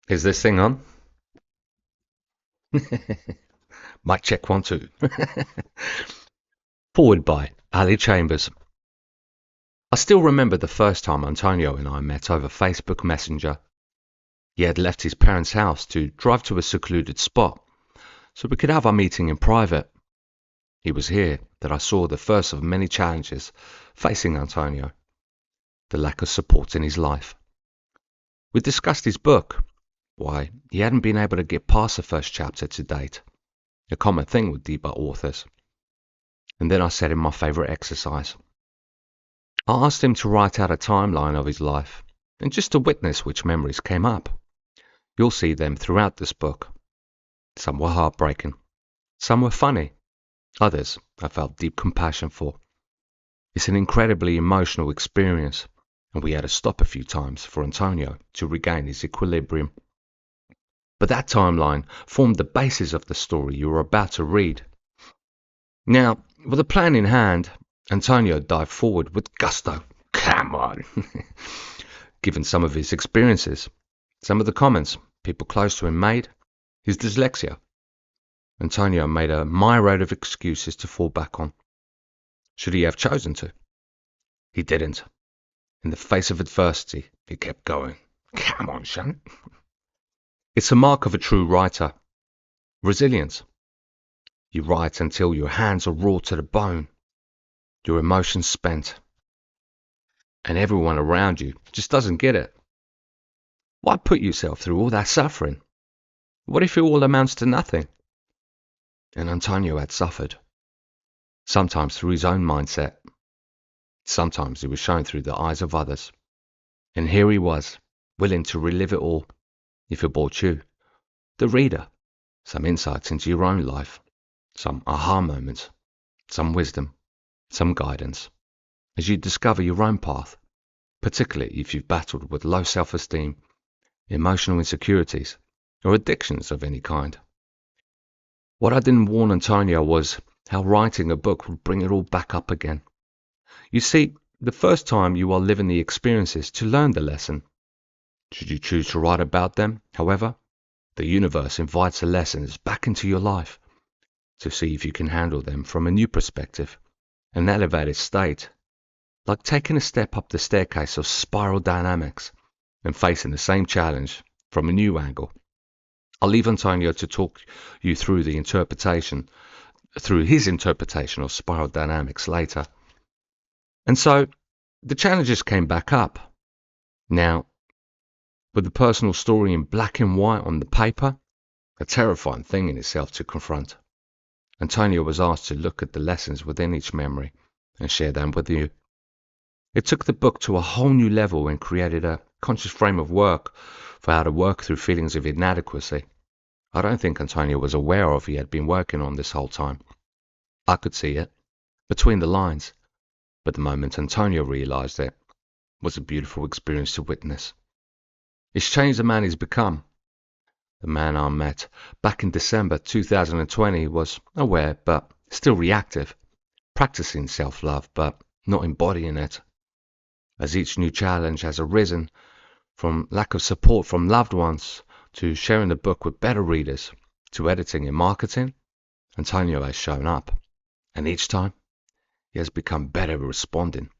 Is this thing on? Mic check 1 2. Forward by Ali Chambers. I still remember the first time Antonio and I met over Facebook Messenger. He had left his parents' house to drive to a secluded spot so we could have our meeting in private. It was here that I saw the first of many challenges facing Antonio, the lack of support in his life. We discussed his book, why he hadn't been able to get past the first chapter to date, a common thing with debut authors. And then I set him my favourite exercise. I asked him to write out a timeline of his life and just to witness which memories came up. You'll see them throughout this book. Some were heartbreaking, some were funny, others I felt deep compassion for. It's an incredibly emotional experience, and we had to stop a few times for Antonio to regain his equilibrium. But that timeline formed the basis of the story you are about to read. Now, with a plan in hand, Antonio dived forward with gusto. Come on! Given some of his experiences, some of the comments people close to him made, his dyslexia, Antonio made a myriad of excuses to fall back on. Should he have chosen to? He didn't. In the face of adversity, he kept going. Come on, son. It's a mark of a true writer. Resilience. You write until your hands are raw to the bone, your emotions spent, and everyone around you just doesn't get it. Why put yourself through all that suffering? What if it all amounts to nothing? And Antonio had suffered, sometimes through his own mindset. Sometimes it was shown through the eyes of others. And here he was, willing to relive it all, if it brought you, the reader, some insights into your own life, some aha moments, some wisdom, some guidance, as you discover your own path, particularly if you've battled with low self-esteem, emotional insecurities, or addictions of any kind. What I didn't warn Antonio was how writing a book would bring it all back up again. You see, the first time you are living the experiences to learn the lesson. Should you choose to write about them, however, the universe invites the lessons back into your life to see if you can handle them from a new perspective, an elevated state, like taking a step up the staircase of spiral dynamics and facing the same challenge from a new angle. I'll leave Antonio to talk you through his interpretation of spiral dynamics later. And so the challenges came back up. Now, with the personal story in black and white on the paper, a terrifying thing in itself to confront, Antonio was asked to look at the lessons within each memory and share them with you. It took the book to a whole new level and created a conscious frame of work for how to work through feelings of inadequacy. I don't think Antonio was aware of he had been working on this whole time. I could see it, between the lines, but the moment Antonio realized it was a beautiful experience to witness. It's changed the man he's become. The man I met back in December 2020 was aware but still reactive, practicing self-love but not embodying it. As each new challenge has arisen, from lack of support from loved ones to sharing the book with better readers to editing and marketing, Antonio has shown up. And each time, he has become better at responding,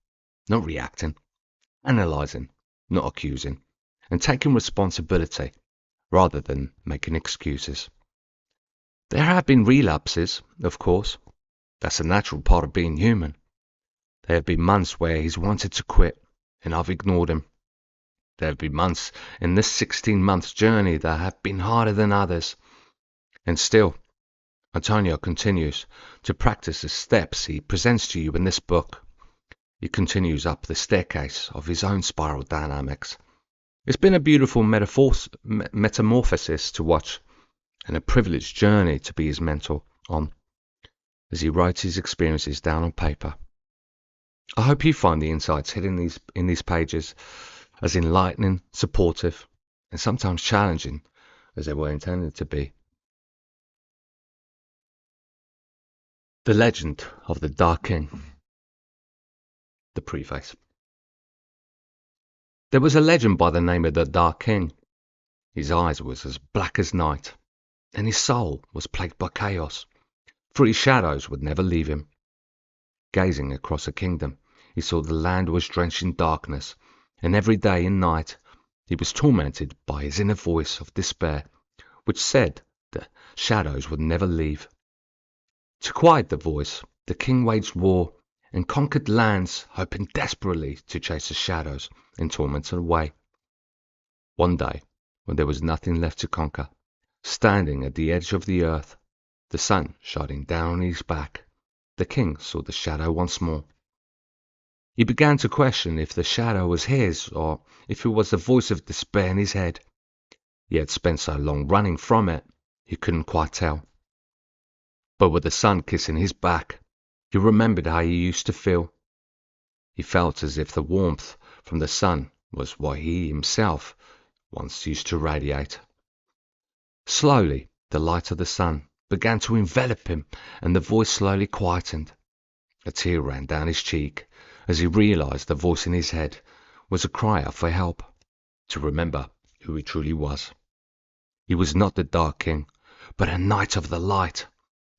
not reacting, analysing, not accusing, and taking responsibility rather than making excuses. There have been relapses, of course. That's a natural part of being human. There have been months where he's wanted to quit, and I've ignored him. There have been months in this 16-month journey that have been harder than others. And still, Antonio continues to practice the steps he presents to you in this book. He continues up the staircase of his own spiral dynamics. It's been a beautiful metamorphosis to watch, and a privileged journey to be his mentor on, as he writes his experiences down on paper. I hope you find the insights hidden in these pages as enlightening, supportive, and sometimes challenging as they were intended to be. The Legend of the Dark King. The preface. There was a legend by the name of the Dark King. His eyes was as black as night, and his soul was plagued by chaos, for his shadows would never leave him. Gazing across a kingdom, he saw the land was drenched in darkness, and every day and night he was tormented by his inner voice of despair, which said the shadows would never leave. To quiet the voice, the king waged war and conquered lands, hoping desperately to chase the shadows and torment away. One day, when there was nothing left to conquer, standing at the edge of the earth, the sun shining down on his back, the king saw the shadow once more. He began to question if the shadow was his, or if it was the voice of despair in his head. He had spent so long running from it, he couldn't quite tell. But with the sun kissing his back, he remembered how he used to feel. He felt as if the warmth from the sun was what he himself once used to radiate. Slowly, the light of the sun began to envelop him, and the voice slowly quietened. A tear ran down his cheek as he realized the voice in his head was a cry out for help, to remember who he truly was. He was not the Dark King, but a Knight of the Light.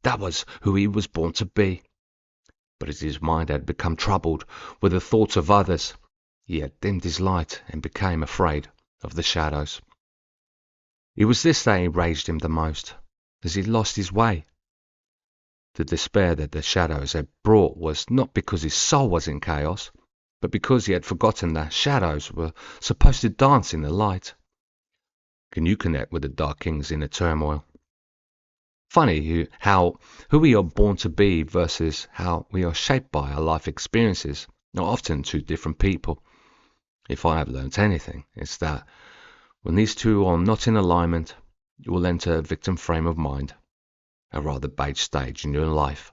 That was who he was born to be. But as his mind had become troubled with the thoughts of others, he had dimmed his light and became afraid of the shadows. It was this that enraged him the most, as he lost his way. The despair that the shadows had brought was not because his soul was in chaos, but because he had forgotten that shadows were supposed to dance in the light. Can you connect with the Dark King's inner turmoil? Funny how who we are born to be versus how we are shaped by our life experiences are often two different people. If I have learnt anything, it's that when these two are not in alignment, you will enter a victim frame of mind, a rather beige stage in your life.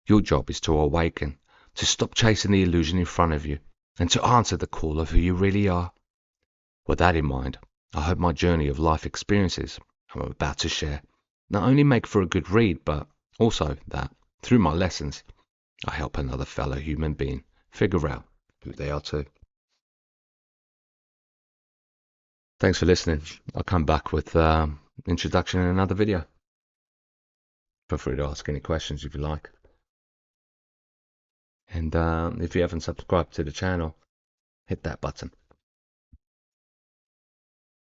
Your job is to awaken, to stop chasing the illusion in front of you, and to answer the call of who you really are. With that in mind, I hope my journey of life experiences I'm about to share not only make for a good read, but also that, through my lessons, I help another fellow human being figure out who they are too. Thanks for listening. I'll come back with introduction in another video. Feel free to ask any questions if you like. And if you haven't subscribed to the channel, hit that button.